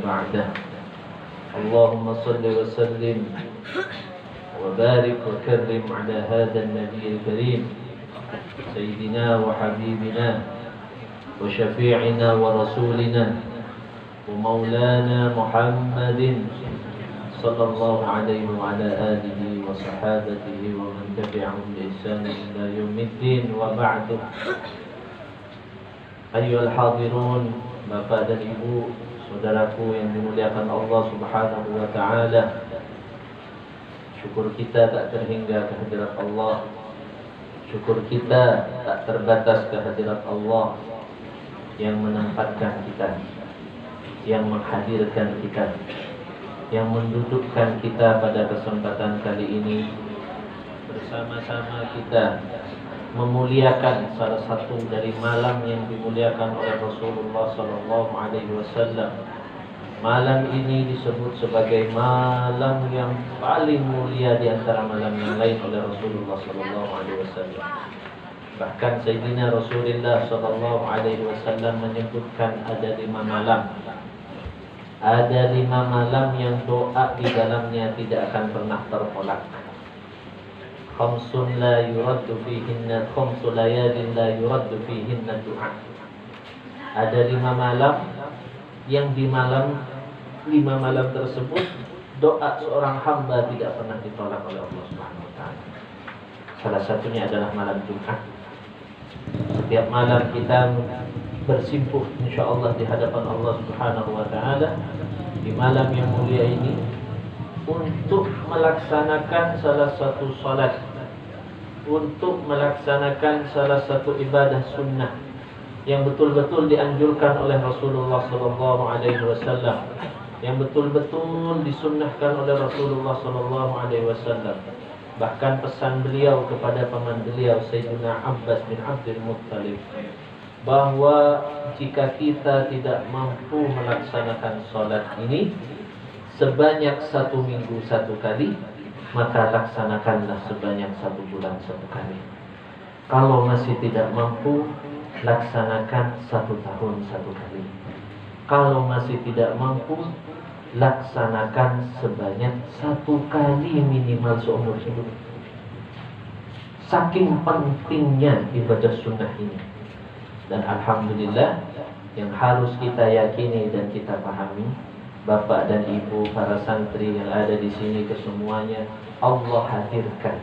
بعده. اللهم صل وسلم وبارك وكرم على هذا النبي الكريم سيدنا وحبيبنا وشفيعنا ورسولنا ومولانا محمد صلى الله عليه وعلى آله وصحابته ومن تبعهم بإحسان إلى يوم الدين. وبعد. أيها الحاضرون, Bapak dan Ibu, saudaraku yang dimuliakan Allah Subhanahu wa taala. Syukur kita tak terhingga ke hadirat Allah. Syukur kita tak terbatas ke hadirat Allah yang menempatkan kita, yang menghadirkan kita, yang mendudukkan kita pada kesempatan kali ini bersama-sama kita memuliakan salah satu dari malam yang dimuliakan oleh Rasulullah sallallahu alaihi wasallam. Malam ini disebut sebagai malam yang paling mulia di antara malam yang lain oleh Rasulullah sallallahu alaihi wasallam. Bahkan Sayyidina Rasulullah sallallahu alaihi wasallam menyebutkan ada 5 malam. Ada 5 malam yang doa di dalamnya tidak akan pernah tertolak. Khamsun la yuraddu fihinna, khamsu layalin la yuraddu fihinna du'a. Ada 5 malam yang di 5 malam tersebut doa seorang hamba tidak pernah ditolak oleh Allah Subhanahu wa taala. Salah satunya adalah malam Jumat. Setiap malam kita bersimpuh insyaallah di hadapan Allah Subhanahu wa taala di malam yang mulia ini untuk melaksanakan salah satu salat, untuk melaksanakan salah satu ibadah sunnah yang betul-betul dianjurkan oleh Rasulullah sallallahu alaihi wasallam, yang betul-betul disunnahkan oleh Rasulullah sallallahu alaihi wasallam. Bahkan pesan beliau kepada paman beliau Sayyidina Abbas bin Abdul Muttalib, bahwa jika kita tidak mampu melaksanakan salat ini sebanyak 1 minggu 1 kali, maka laksanakanlah sebanyak 1 bulan 1 kali. Kalau masih tidak mampu, laksanakan 1 tahun 1 kali. Kalau masih tidak mampu, laksanakan sebanyak 1 kali minimal seumur hidup. Saking pentingnya ibadah sunnah ini. Dan alhamdulillah yang harus kita yakini dan kita pahami, Bapak dan Ibu, para santri yang ada di sini kesemuanya, Allah hadirkan,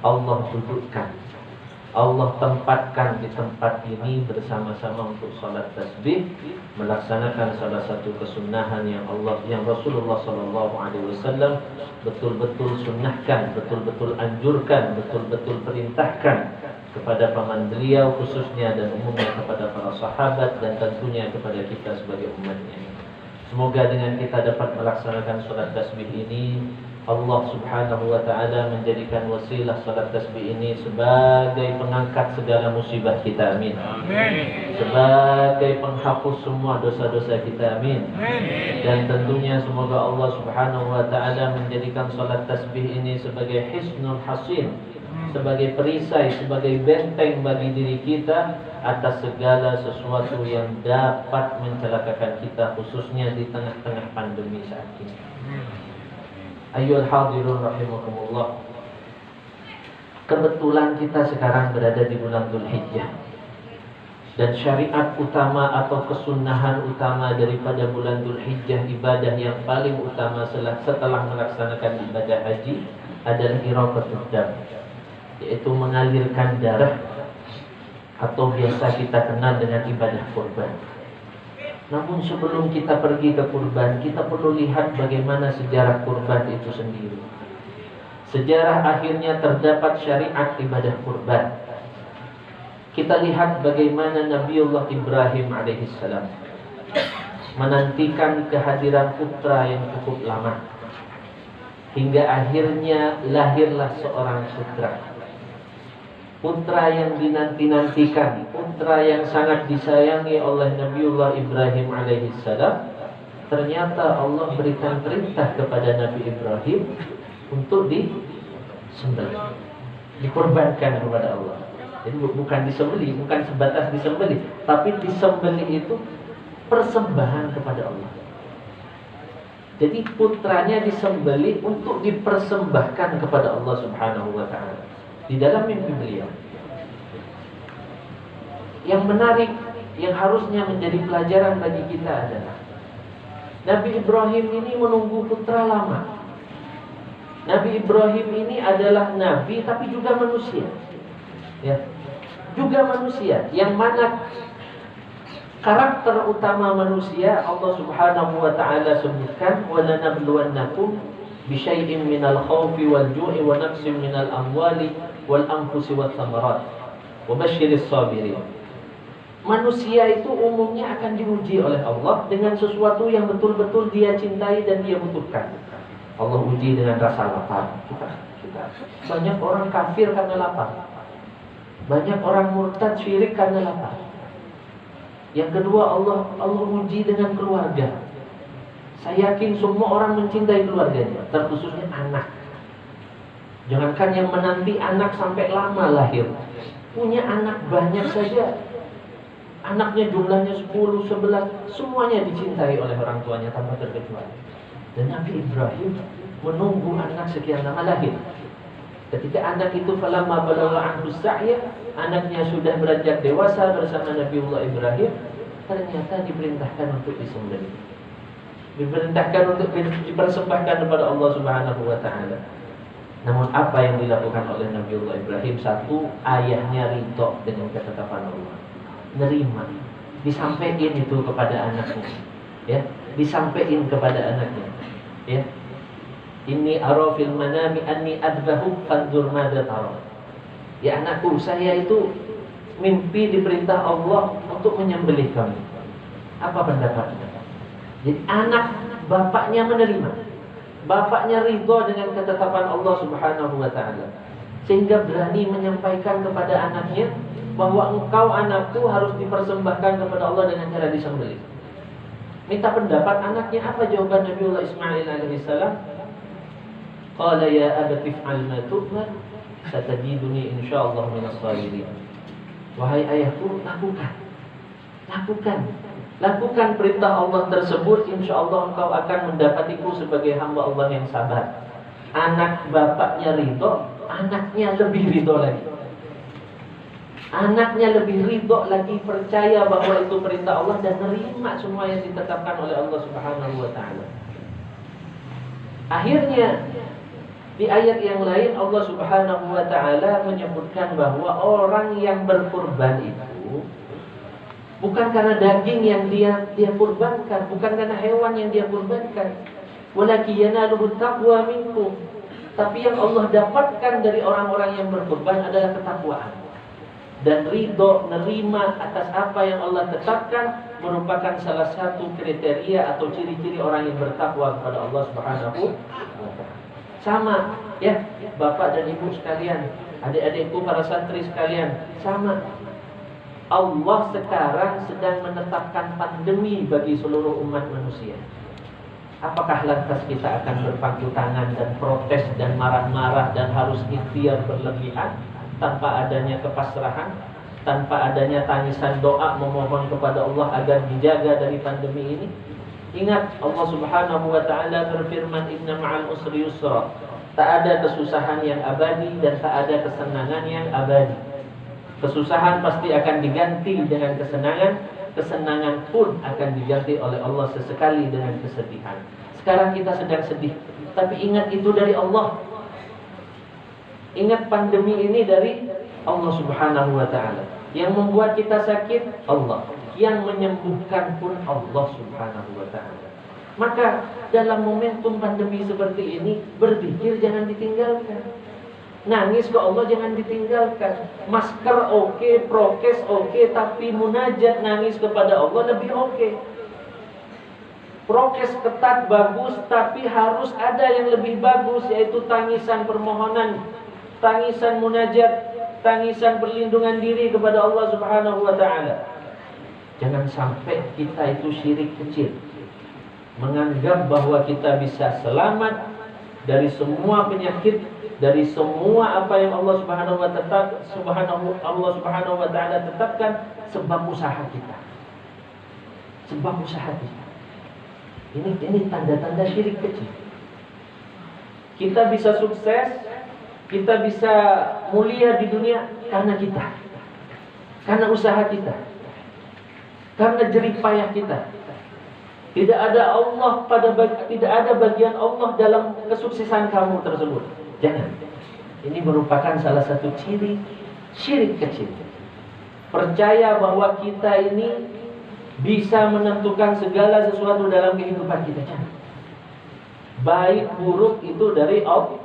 Allah dudukkan, Allah tempatkan di tempat ini bersama-sama untuk salat tasbih, melaksanakan salah satu kesunahan yang Rasulullah sallallahu alaihi wasallam betul-betul sunnahkan, betul-betul anjurkan, betul-betul perintahkan kepada paman beliau khususnya dan umumnya kepada para sahabat dan tentunya kepada kita sebagai umatnya. Semoga dengan kita dapat melaksanakan salat tasbih ini, Allah Subhanahu wa taala menjadikan wasilah salat tasbih ini sebagai pengangkat segala musibah kita, amin. Amin. Sebagai penghapus semua dosa-dosa kita, amin. Dan tentunya semoga Allah Subhanahu wa taala menjadikan salat tasbih ini sebagai hisnul hasin, sebagai perisai, sebagai benteng bagi diri kita atas segala sesuatu yang dapat mencelakakan kita, khususnya di tengah-tengah pandemi saat ini. Ayyuhal hadirun rahimakumullah. Kebetulan kita sekarang berada di bulan Dzulhijjah, dan syariat utama atau kesunahan utama daripada bulan Dzulhijjah, ibadah yang paling utama setelah melaksanakan ibadah haji adalah iraqatud dam, yaitu mengalirkan darah, atau biasa kita kenal dengan ibadah kurban. Namun sebelum kita pergi ke kurban, kita perlu lihat bagaimana sejarah kurban itu sendiri. Sejarah akhirnya terdapat syariat ibadah kurban. Kita lihat bagaimana Nabiullah Ibrahim alaihissalam menantikan kehadiran putra yang cukup lama, hingga akhirnya lahirlah seorang putra. Putra yang dinanti-nantikan, putra yang sangat disayangi oleh Nabiullah Ibrahim alaihissalam. Ternyata Allah berikan perintah kepada Nabi Ibrahim untuk disembelih, dikorbankan kepada Allah. Jadi bukan disembelih, bukan sebatas disembelih, tapi disembelih itu persembahan kepada Allah. Jadi putranya disembelih untuk dipersembahkan kepada Allah Subhanahu wa taala di dalam mimpi beliau. Yang menarik, yang harusnya menjadi pelajaran bagi kita adalah Nabi Ibrahim ini menunggu putra lama. Nabi Ibrahim ini adalah nabi tapi juga manusia. Ya. Juga manusia, yang mana karakter utama manusia Allah Subhanahu wa taala sebutkan, wa lanabluwannakum bisyai'in minal khaufi wal ju'i wa naqsin minal amwali wal anfusi wath thamarat wa basyiris sabirin. Manusia itu umumnya akan diuji oleh Allah dengan sesuatu yang betul-betul dia cintai dan dia butuhkan. Allah uji dengan rasa lapar. Kita banyak orang kafir karena lapar. Banyak orang murtad syirik karena lapar. Yang kedua, Allah uji dengan keluarga. Saya yakin semua orang mencintai keluarganya, terkhususnya anak. Jangankan yang menanti anak sampai lama lahir, punya anak banyak saja, anaknya jumlahnya 10, 11, semuanya dicintai oleh orang tuanya tanpa terkecuali. Dan Nabi Ibrahim menunggu anak sekian lama lahir. Ketika anak itu falamma balagha anhu sa'ya, anaknya sudah beranjak dewasa bersama Nabiullah Ibrahim, ternyata diperintahkan untuk disembelih. Diperintahkan untuk dipersembahkan kepada Allah Subhanahu wa taala. Namun apa yang dilakukan oleh Nabiullah Ibrahim? Satu, ayahnya ridho dengan ketetapan Allah. Nerima. Disampaikan itu kepada anaknya. Ya, disampaikan kepada anaknya. Ya. Inni ara fil manami anni adbahu fanzur madza tara. Ya anakku, saya itu mimpi diperintah Allah untuk menyembelih kamu. Apa pendapatnya? Jadi anak bapaknya menerima. Bapaknya ridho dengan ketetapan Allah Subhanahu wa taala. Sehingga berani menyampaikan kepada anaknya bahwa engkau anakku harus dipersembahkan kepada Allah dengan cara disembelih. Minta pendapat anaknya, apa jawaban Nabiullah Ismail alaihissalam? Qala ya abati fa'al ma tu'mar satajiduni insyaallah minas sabirin. Wahai ayahku, lakukan perintah Allah tersebut, insyaallah engkau akan mendapatiku sebagai hamba Allah yang sabar. Anak bapaknya ridho, anaknya lebih ridho lagi. Anaknya lebih ridho lagi, percaya bahwa itu perintah Allah dan menerima semua yang ditetapkan oleh Allah Subhanahu wa taala. Akhirnya di ayat yang lain Allah Subhanahu wa taala menyebutkan bahwa orang yang berkurban itu bukan karena daging yang dia kurbankan, bukan karena hewan yang dia kurbankan. Walakin yanaluhu taqwa minkum. Tapi yang Allah dapatkan dari orang-orang yang berkurban adalah ketakwaan dan ridho, nerima atas apa yang Allah tetapkan, merupakan salah satu kriteria atau ciri-ciri orang yang bertakwa kepada Allah Subhanahu wa taala. Sama ya, bapak dan ibu sekalian, adik-adikku para santri sekalian, sama. Allah sekarang sedang menetapkan pandemi bagi seluruh umat manusia. Apakah lantas kita akan berpangku tangan dan protes dan marah-marah dan harus ikhtiar berlebihan tanpa adanya kepasrahan, tanpa adanya tangisan doa memohon kepada Allah agar dijaga dari pandemi ini? Ingat, Allah Subhanahu wa taala berfirman, inna ma'al usri yusra. Tak ada kesusahan yang abadi dan tak ada kesenangan yang abadi. Kesusahan pasti akan diganti dengan kesenangan, kesenangan pun akan diganti oleh Allah sesekali dengan kesedihan. Sekarang kita sedang sedih, tapi ingat itu dari Allah. Ingat pandemi ini dari Allah Subhanahu wa taala. Yang membuat kita sakit Allah, yang menyembuhkan pun Allah Subhanahu wa taala. Maka dalam momentum pandemi seperti ini, berzikir jangan ditinggalkan. Nangis ke Allah jangan ditinggalkan. Masker oke, prokes oke, tapi munajat nangis kepada Allah lebih oke. Prokes ketat bagus, tapi harus ada yang lebih bagus, yaitu tangisan permohonan, tangisan munajat, tangisan perlindungan diri kepada Allah Subhanahu wa taala. Jangan sampai kita itu syirik kecil, menganggap bahwa kita bisa selamat dari semua penyakit, dari semua apa yang Allah Subhanahu wa taala tetapkan sebab usaha kita. Sebab usaha kita. Ini tanda-tanda syirik kecil. Kita bisa sukses, kita bisa mulia di dunia karena kita, karena usaha kita, karena jerih payah kita. Tidak ada bagian Allah dalam kesuksesan kamu tersebut. Jangan. Ini merupakan salah satu ciri syirik kecil. Percaya bahwa kita ini bisa menentukan segala sesuatu dalam kehidupan kita. Jangan. Baik buruk itu dari Allah.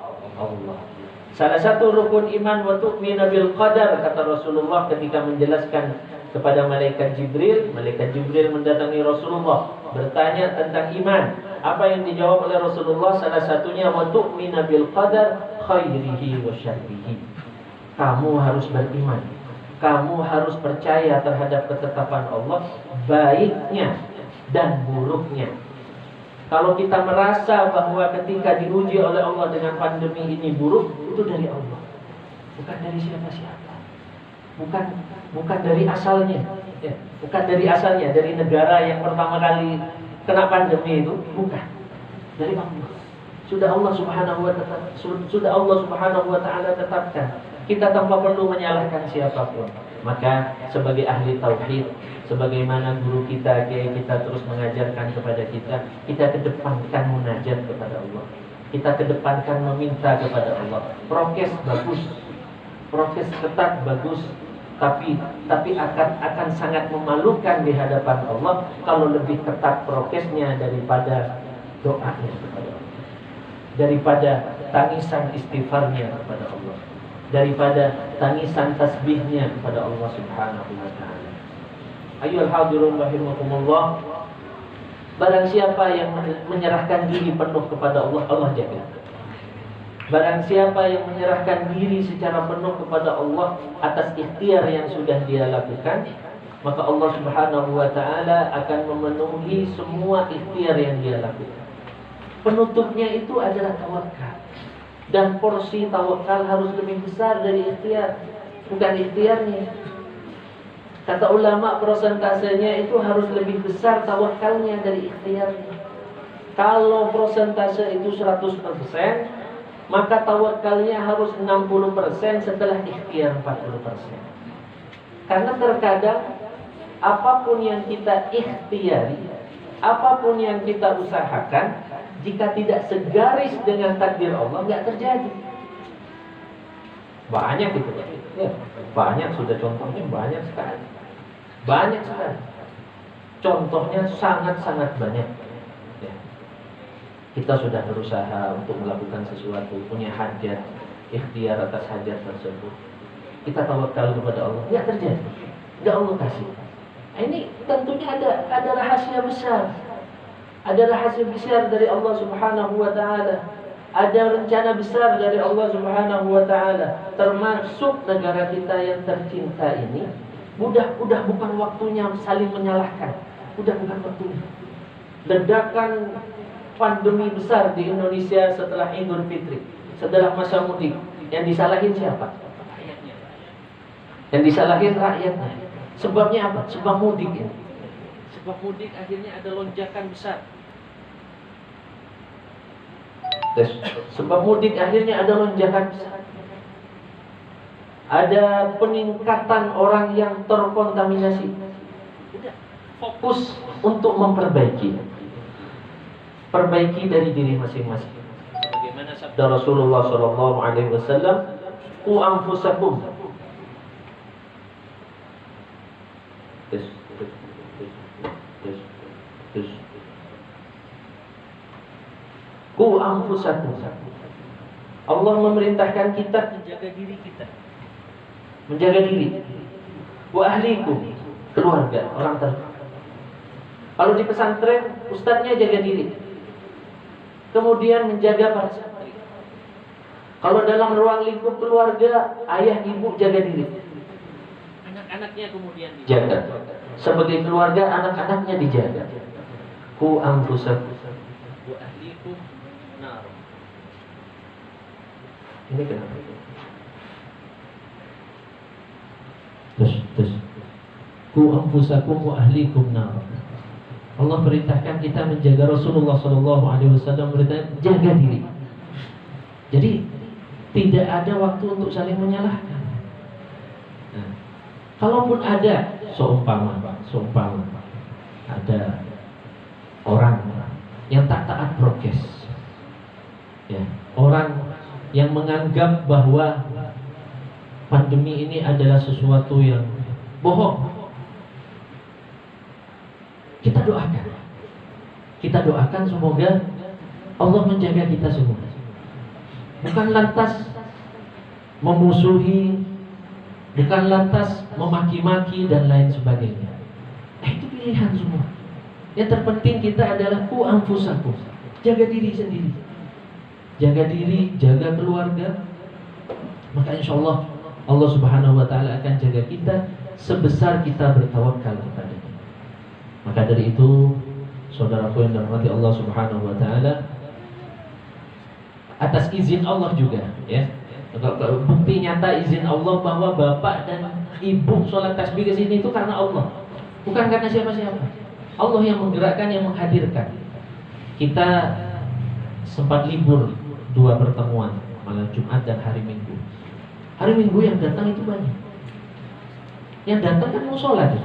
Salah satu rukun iman wa tu'minu bil qadar, kata Rasulullah ketika menjelaskan kepada malaikat Jibril. Malaikat Jibril mendatangi Rasulullah bertanya tentang iman. Apa yang dijawab oleh Rasulullah? Salah satunya wa tu'minu bil qadar khairihi wa syarrihi. Kamu harus beriman, kamu harus percaya terhadap ketetapan Allah, baiknya dan buruknya. Kalau kita merasa bahwa ketika diuji oleh Allah dengan pandemi ini buruk, itu dari Allah, bukan dari siapa-siapa, bukan dari asalnya, ya, bukan dari asalnya, dari negara yang pertama kali kena pandemi itu, bukan dari Allah. Sudah Allah Subhanahu wa taala tetapkan. Kita tanpa perlu menyalahkan siapapun. Maka sebagai ahli tauhid, sebagaimana guru kita, kiai kita terus mengajarkan kepada kita kedepankan munajat kepada Allah. Kita kedepankan meminta kepada Allah. Prokes bagus, prokes ketat bagus, tapi akan sangat memalukan di hadapan Allah kalau lebih ketat prokesnya daripada doanya kepada Allah, daripada tangisan istighfarnya kepada Allah, daripada tangisan tasbihnya kepada Allah Subhanahu wa taala. Ayyuhal hadirun rahimakumullah, barang siapa yang menyerahkan diri penuh kepada Allah, Allah jaga. Barang siapa yang menyerahkan diri secara penuh kepada Allah atas ikhtiar yang sudah dia lakukan, maka Allah Subhanahu wa taala akan memenuhi semua ikhtiar yang dia lakukan. Penutupnya itu adalah tawakal. Dan porsi tawakal harus lebih besar dari ikhtiar, bukan ikhtiarnya. Kata ulama, prosentasenya itu harus lebih besar tawakalnya dari ikhtiarnya. Kalau prosentase itu 100%, maka tawakalnya harus 60% setelah ikhtiar 40%. Karena terkadang apapun yang kita ikhtiari, apapun yang kita usahakan, jika tidak segaris dengan takdir Allah, nggak terjadi. Banyak itu, ya, banyak sudah contohnya, banyak sekali, contohnya sangat banyak. Ya. Kita sudah berusaha untuk melakukan sesuatu, punya hajat, ikhtiar atas hajat tersebut. Kita tawakal kepada Allah, nggak terjadi, nggak Allah kasih. Ini tentunya ada rahasia besar. Ada rahasia besar dari Allah Subhanahu wa taala. Ada rencana besar dari Allah Subhanahu wa taala, termasuk negara kita yang tercinta ini. Udah bukan waktunya saling menyalahkan. Udah bukan waktunya. Ledakan pandemi besar di Indonesia setelah Idul Fitri, setelah masa mudik, yang disalahin siapa? Rakyatnya. Yang disalahin rakyatnya. Sebabnya apa? Sebab mudik ini. Sebab mudik akhirnya ada lonjakan besar. Sebab mudik akhirnya ada lonjakan besar. Ada peningkatan orang yang terkontaminasi. Fokus untuk memperbaiki. Perbaiki dari diri masing-masing. Sebagaimana sabda Rasulullah SAW, "Qu anfusakum." Qu anfusakum. Allah memerintahkan kita menjaga diri kita. Menjaga diri. Wa ahlikum, keluarga, orang terdekat. Kalau di pesantren, ustadznya jaga diri. Kemudian menjaga para santri. Kalau dalam ruang lingkup keluarga, ayah ibu jaga diri. Anak-anaknya kemudian dijaga. Sebagai keluarga, anak-anaknya dijaga. Qu anfusakum wa ahlikum nar. Ini kenapa? Terus. Qu anfusakum wa ahlikum nar. Allah perintahkan kita menjaga, Rasulullah SAW beritahu jaga diri. Jadi tidak ada waktu untuk saling menyalahkan. Nah, kalaupun ada seumpama ada orang yang tak taat prokes, ya, orang yang menganggap bahwa pandemi ini adalah sesuatu yang bohong, kita doakan semoga Allah menjaga kita semua. Bukan lantas memusuhi, bukan lantas memaki-maki dan lain sebagainya. Itu pilihan semua. Yang terpenting kita adalah ku anfusakum, jaga diri sendiri, jaga diri, jaga keluarga. Maka insya Allah Allah Subhanahu wa Ta'ala akan jaga kita sebesar kita bertawakal kepada-Nya. Maka dari itu, saudaraku yang dirahmati Allah Subhanahu wa Ta'ala, atas izin Allah juga, ya, bukti nyata izin Allah bahwa bapak dan ibu sholat tasbih ke sini itu karena Allah, bukan karena siapa-siapa. Allah yang menggerakkan, yang menghadirkan. Kita sempat libur 2 pertemuan, malam Jumat dan hari Minggu. Hari Minggu yang datang itu banyak. Yang datang kan mau sholat,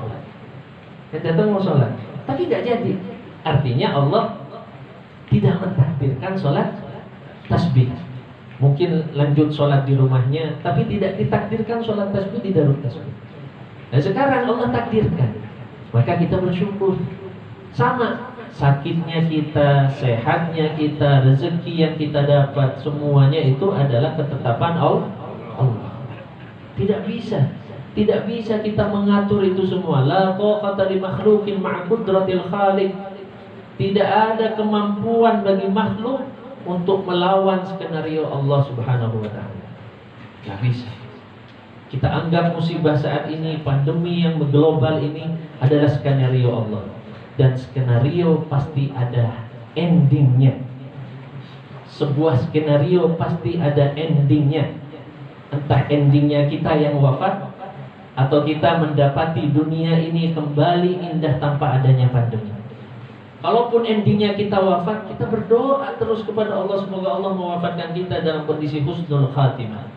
yang datang mau sholat, tapi nggak jadi. Artinya Allah tidak mentakdirkan sholat tasbih. Mungkin lanjut sholat di rumahnya, tapi tidak ditakdirkan sholat tasbih di darul tasbih. Nah sekarang Allah takdirkan, maka kita bersyukur. Sama sakitnya kita, sehatnya kita, rezeki yang kita dapat, semuanya itu adalah ketetapan Allah. Tidak bisa kita mengatur itu semua. La taqata li makhluqin ma'a qudratil khaliq. Tidak ada kemampuan bagi makhluk untuk melawan skenario Allah Subhanahu wa Ta'ala. Tidak bisa. Kita anggap musibah saat ini, pandemi yang global ini adalah skenario Allah. Dan skenario pasti ada endingnya. Sebuah skenario pasti ada endingnya. Entah endingnya kita yang wafat, atau kita mendapati dunia ini kembali indah tanpa adanya pandemi. Kalaupun endingnya kita wafat, kita berdoa terus kepada Allah, semoga Allah mewafatkan kita dalam kondisi husnul khatimah.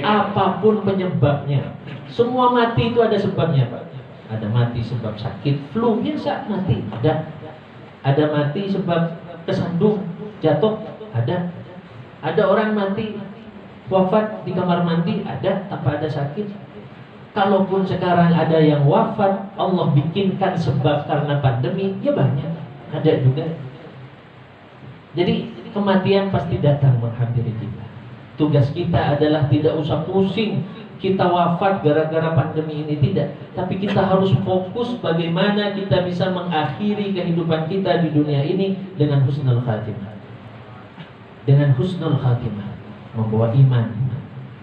Apapun penyebabnya, semua mati itu ada sebabnya, Pak. Ada mati sebab sakit flu, biasa mati. Ada mati sebab kesandung, jatuh, ada. Ada orang mati wafat di kamar mandi, ada tanpa ada sakit. Kalaupun sekarang ada yang wafat, Allah bikinkan sebab karena pandemi, ya banyak, ada juga. Jadi kematian pasti datang menghampiri kita. Tugas kita adalah tidak usah pusing kita wafat gara-gara pandemi ini, tidak. Tapi kita harus fokus bagaimana kita bisa mengakhiri kehidupan kita di dunia ini dengan husnul khatimah. Dengan husnul khatimah, membawa iman,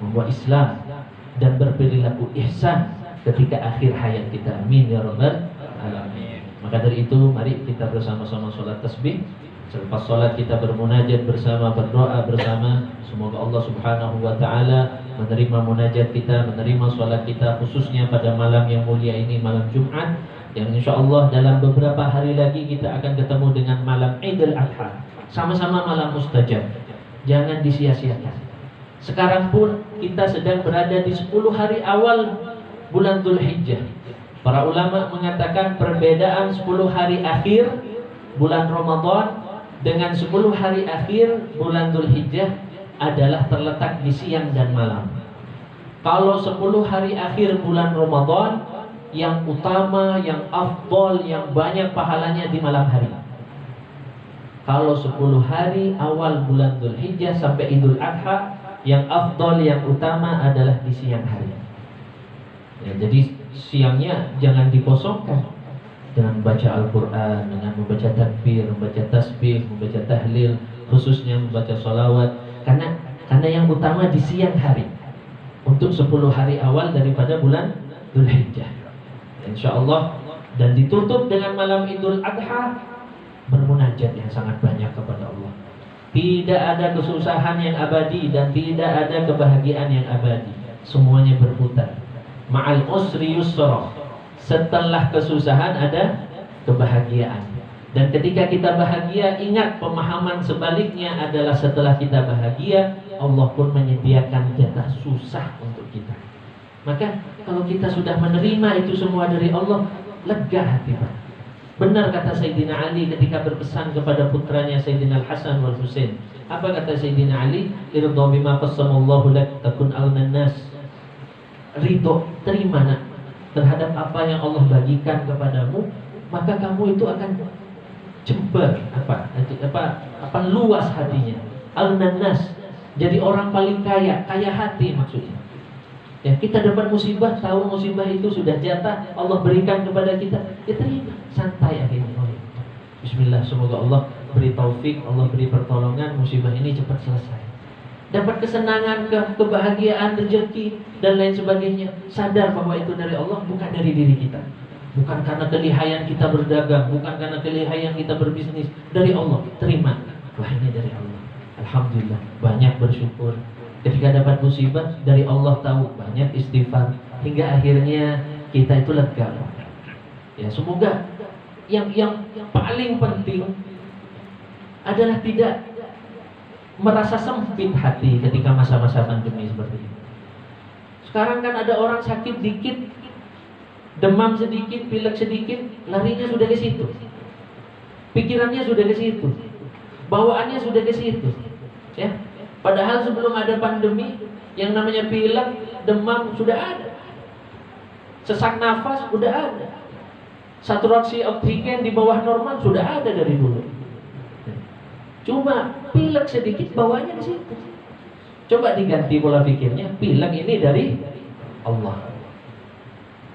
membawa Islam, dan berperilaku ihsan ketika akhir hayat kita. Amin ya rabbal alamin. Maka dari itu mari kita bersama-sama sholat tasbih. Selepas sholat kita bermunajat bersama, berdoa bersama. Semoga Allah Subhanahu wa Ta'ala menerima munajat kita, menerima sholat kita, khususnya pada malam yang mulia ini, malam Jumat, yang insya Allah dalam beberapa hari lagi kita akan ketemu dengan malam Idul Adha. Sama-sama malam mustajab. Jangan disia-siakan. Sekarang pun kita sedang berada di 10 hari awal bulan Dzulhijjah. Para ulama mengatakan perbedaan 10 hari akhir bulan Ramadan dengan 10 hari akhir bulan Dzulhijjah adalah terletak di siang dan malam. Kalau 10 hari akhir bulan Ramadan, yang utama, yang afdol, yang banyak pahalanya di malam hari. Kalau 10 hari awal bulan Dzulhijjah sampai Idul Adha, yang afdol, yang utama adalah di siang hari. Ya, jadi siangnya jangan dikosongkan dengan membaca Al-Quran, dengan membaca takbir, membaca tasbih, membaca tahlil, khususnya membaca sholawat. Karena yang utama di siang hari untuk 10 hari awal daripada bulan Dzulhijjah. Insyaallah, dan ditutup dengan malam Idul Adha, bermunajat yang sangat banyak kepada Allah. Tidak ada kesusahan yang abadi dan tidak ada kebahagiaan yang abadi. Semuanya berputar. Ma'al usri yusra. Setelah kesusahan ada kebahagiaan. Dan ketika kita bahagia, ingat pemahaman sebaliknya adalah setelah kita bahagia, Allah pun menyediakan jatah susah untuk kita. Maka kalau kita sudah menerima itu semua dari Allah, lega hati Pak. Benar kata Sayyidina Ali ketika berpesan kepada putranya Sayyidina Al-Hasan wal Husain. Apa kata Sayyidina Ali? Irda bima qassamallahu lak takun awnan nas. Ridho, terima nak terhadap apa yang Allah bagikan kepadamu, maka kamu itu akan jembar luas hatinya. Al-Nanas, jadi orang paling kaya hati maksudnya. Ya, kita dapat musibah, tahu musibah itu sudah jatah Allah berikan kepada kita, ya terima, santai akhirnya. Oh, bismillah, semoga Allah beri taufik, Allah beri pertolongan, musibah ini cepat selesai. Dapat kesenangan, kebahagiaan, rezeki dan lain sebagainya. Sadar bahwa itu dari Allah, bukan dari diri kita. Bukan karena kelihayan kita berdagang, bukan karena kelihayan kita berbisnis, dari Allah. Terima, wah ini dari Allah. Alhamdulillah, banyak bersyukur. Ketika dapat musibah dari Allah, tahu, banyak istighfar, hingga akhirnya kita itu lega. Ya, semoga yang paling penting adalah tidak merasa sempit hati ketika masa-masa pandemi seperti ini. Sekarang kan ada orang sakit dikit, demam sedikit, pilek sedikit, larinya sudah ke situ. Pikirannya sudah ke situ. Bawaannya sudah ke situ. Ya. Padahal sebelum ada pandemi, yang namanya pilek, demam sudah ada. Sesak nafas sudah ada. Saturasi oksigen di bawah normal sudah ada dari dulu. Cuma pilek sedikit bawaannya ke situ. Coba diganti pola pikirnya, pilek ini dari Allah.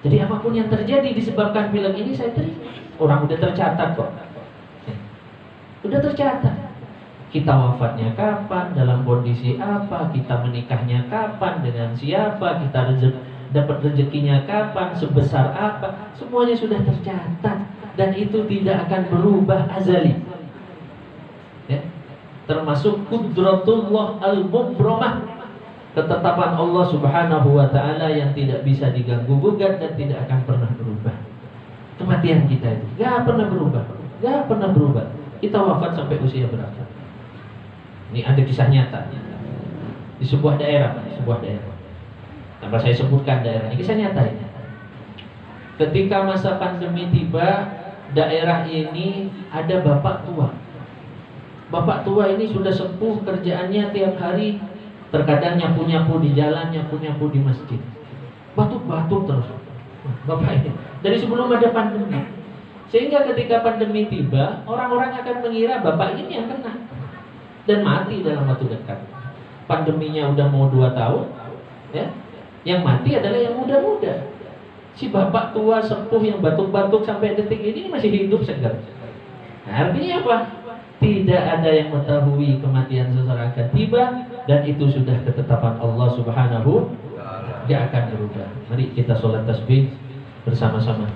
Jadi apapun yang terjadi disebabkan pilek ini saya terima. Orang udah tercatat kok. Udah tercatat. Kita wafatnya kapan, dalam kondisi apa, kita menikahnya kapan, dengan siapa, kita dapat rezekinya kapan, sebesar apa, semuanya sudah tercatat dan itu tidak akan berubah azali. Ya. Termasuk qudratullah al-mubramah, ketetapan Allah Subhanahu wa taala yang tidak bisa diganggu gugat dan tidak akan pernah berubah. Kematian kita itu enggak pernah berubah, enggak pernah berubah. Kita wafat sampai usia berapa? Ini ada kisah nyata di sebuah daerah, tanpa saya sebutkan daerah ini, kisah nyata ini. Ketika masa pandemi tiba, daerah ini ada bapak tua. Bapak tua ini sudah sepuh, kerjaannya tiap hari terkadang nyapu-nyapu di jalan, nyapu-nyapu di masjid, batuk-batuk terus. Bapak ini dari sebelum ada pandemi, sehingga ketika pandemi tiba, orang-orang akan mengira bapak ini yang kena dan mati dalam waktu dekat. Pandeminya udah mau 2 tahun, ya. Yang mati adalah yang muda-muda. Si bapak tua sepuh yang batuk-batuk sampai detik ini masih hidup segar. Nah, artinya apa? Tidak ada yang mengetahui kematian seseorang akan tiba, dan itu sudah ketetapan Allah Subhanahu, gak akan berubah. Mari kita sholat tasbih bersama-sama.